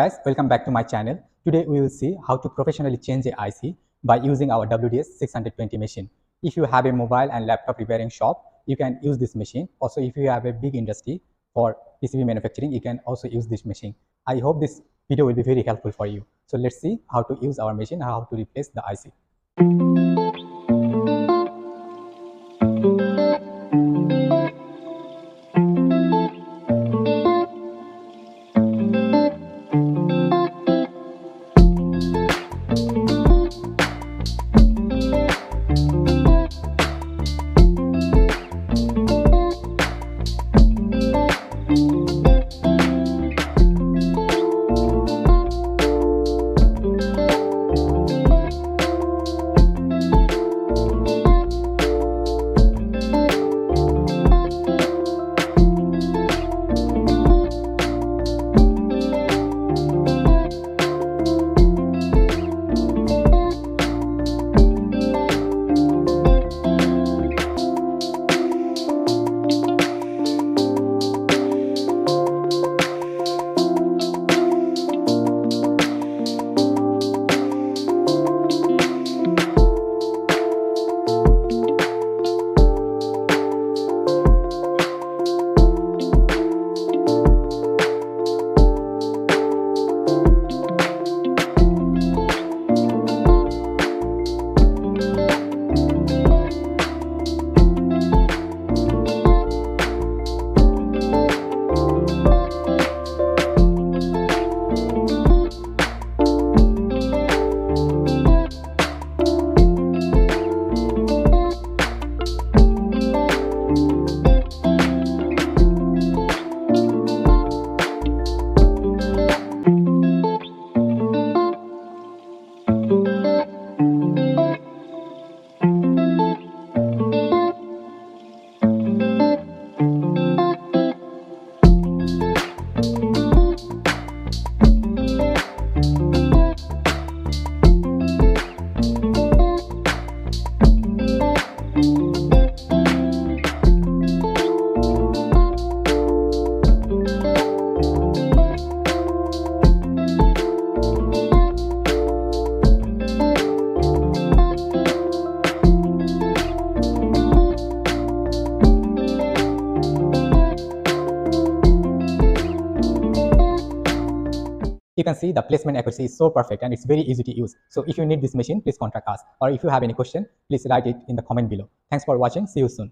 guys, welcome back to my channel. Today we will see how to professionally change a IC by using our WDS-620 machine. If you have a mobile and laptop repairing shop, you can use this machine. Also, if you have a big industry for PCB manufacturing, you can also use this machine. I hope this video will be very helpful for you. So let's see how to use our machine, how to replace the IC. You can see the placement accuracy is so perfect and it's very easy to use. So if you need this machine, please contact us. Or if you have any question, please write it in the comment below. Thanks for watching. See you soon.